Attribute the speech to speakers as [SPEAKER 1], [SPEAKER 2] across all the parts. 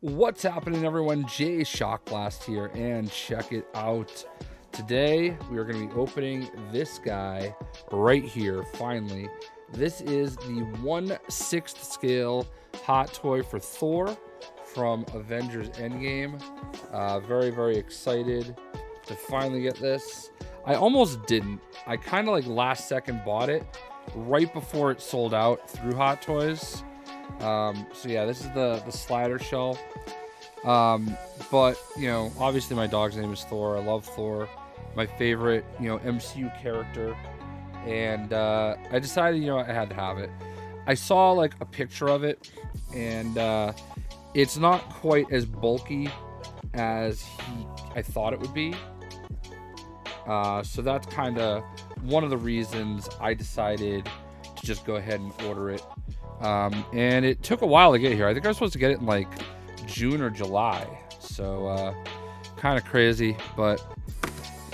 [SPEAKER 1] What's happening, everyone? JayShockblast here, and check it out. Today, we are going to be opening this guy right here, finally. This is the 1/6 scale hot toy for Thor from Avengers Endgame. Very, very excited to finally get this. I almost didn't. I kind of like last second bought it right before it sold out through Hot Toys. So yeah, this is the slider shell. But you know, obviously my dog's name is Thor. I love Thor, my favorite, MCU character. And I decided, I had to have it. I saw like a picture of it, and it's not quite as bulky as I thought it would be. So that's kind of one of the reasons I decided to just go ahead and order it. And it took a while to get here. I think I was supposed to get it in like June or July. So kind of crazy, but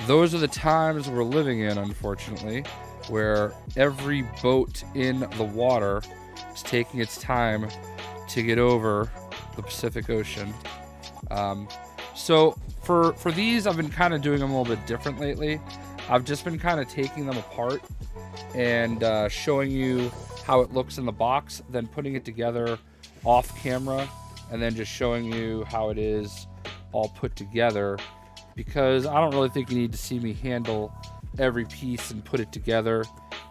[SPEAKER 1] those are the times we're living in, unfortunately, where every boat in the water is taking its time to get over the Pacific Ocean. So for these, I've been kind of doing them a little bit different lately. I've just been kind of taking them apart and showing you how it looks in the box, then putting it together off camera, and then just showing you how it is all put together, because I don't really think you need to see me handle every piece and put it together.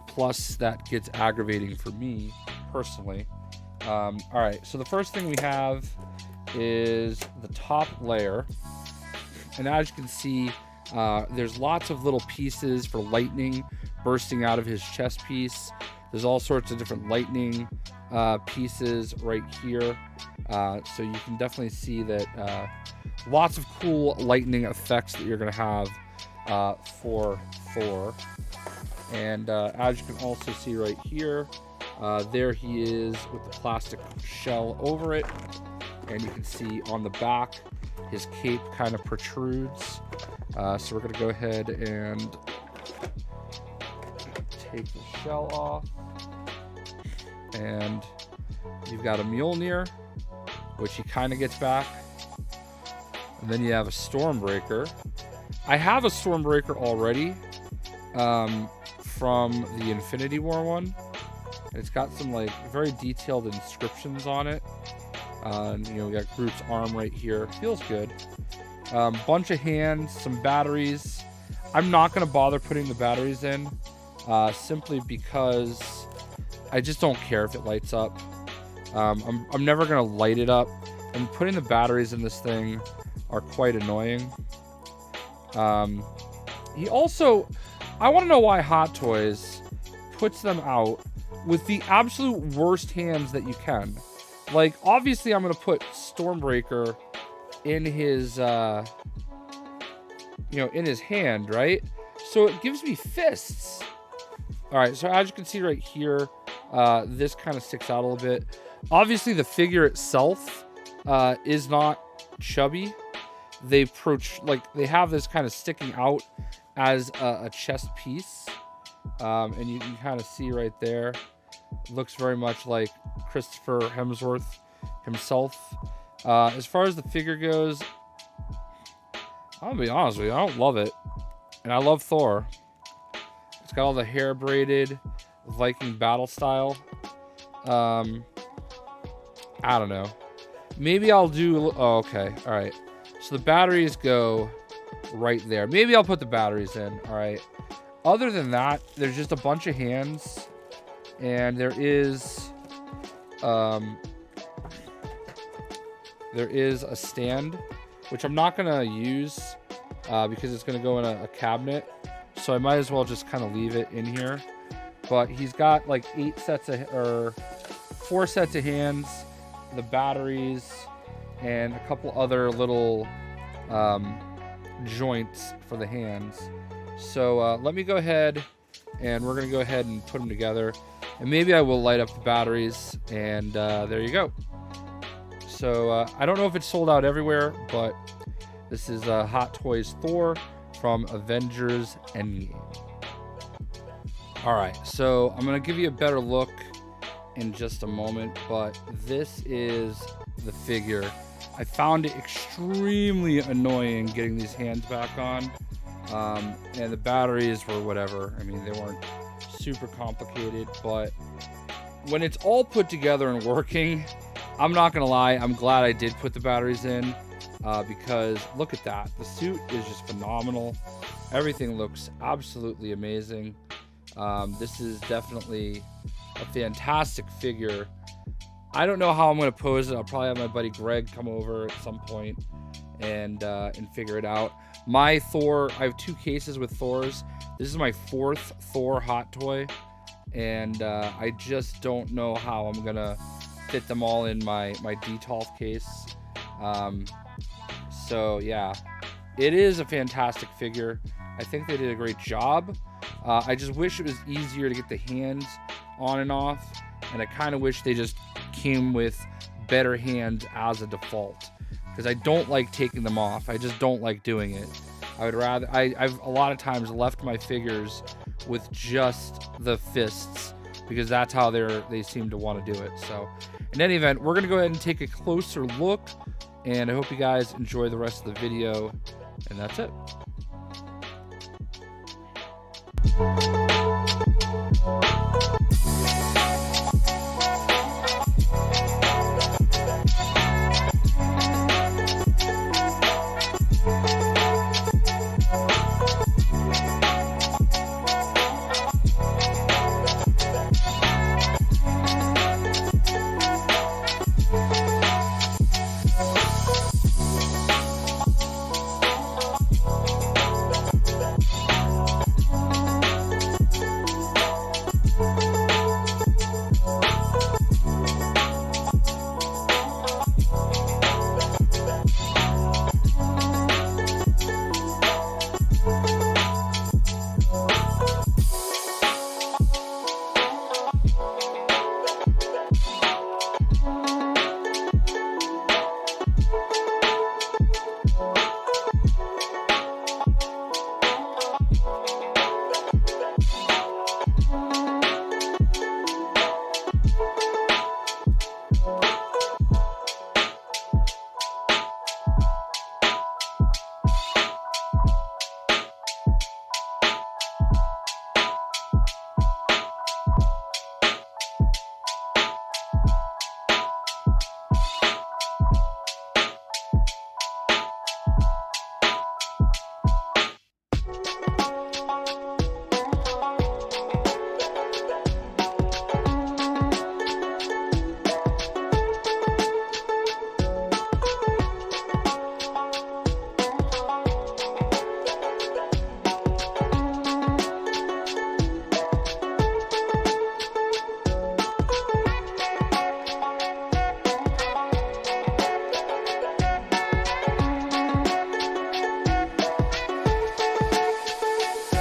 [SPEAKER 1] Plus, that gets aggravating for me personally. All right, so the first thing we have is the top layer, and as you can see, there's lots of little pieces for lightning bursting out of his chest piece. There's all sorts of different lightning pieces right here. So you can definitely see that lots of cool lightning effects that you're going to have for Thor. And as you can also see right here, there he is with the plastic shell over it. And you can see on the back, his cape kind of protrudes. So we're going to go ahead and take the shell off. And you've got a Mjolnir, which he kind of gets back. And then you have a Stormbreaker. I have a Stormbreaker already from the Infinity War one. And it's got some like very detailed inscriptions on it. And we got Groot's arm right here. Feels good. Bunch of hands, some batteries. I'm not going to bother putting the batteries in simply because I just don't care if it lights up. I'm never going to light it up. And putting the batteries in this thing are quite annoying. He also... I want to know why Hot Toys puts them out with the absolute worst hands that you can. Like, obviously I'm going to put Stormbreaker in his... in his hand, right? So it gives me fists. Alright, so as you can see right here, this kind of sticks out a little bit. Obviously, the figure itself is not chubby. They have this kind of sticking out as a chest piece, and you can kind of see right there. It looks very much like Christopher Hemsworth himself. As far as the figure goes, I'm gonna be honest with you, I don't love it, and I love Thor. It's got all the hair braided Viking battle style. I don't know. Maybe I'll do... Oh, okay. All right. So the batteries go right there. Maybe I'll put the batteries in. All right. Other than that, there's just a bunch of hands. And there is a stand, which I'm not going to use because it's going to go in a cabinet. So I might as well just kind of leave it in here. But he's got like 4 sets of hands, the batteries, and a couple other little joints for the hands. So let me go ahead, and we're going to go ahead and put them together. And maybe I will light up the batteries, and there you go. So I don't know if it's sold out everywhere, but this is Hot Toys Thor from Avengers Endgame. Alright, so I'm going to give you a better look in just a moment, but this is the figure. I found it extremely annoying getting these hands back on. And the batteries were whatever. I mean, they weren't super complicated, but when it's all put together and working, I'm not gonna lie, I'm glad I did put the batteries in, because look at that. The suit is just phenomenal. Everything looks absolutely amazing. This is definitely a fantastic figure. I don't know how I'm gonna pose it. I'll probably have my buddy Greg come over at some point and figure it out. My Thor, I have 2 cases with Thors. This is my 4th Thor hot toy, and I just don't know how I'm gonna fit them all in my Detolf case. So yeah, it is a fantastic figure. I think they did a great job. I just wish it was easier to get the hands on and off, and I kind of wish they just came with better hands as a default, because I don't like taking them off. I just don't like doing it. I would rather, I've a lot of times left my figures with just the fists, because that's how they seem to want to do it. So in any event, we're going to go ahead and take a closer look, and I hope you guys enjoy the rest of the video, and that's it.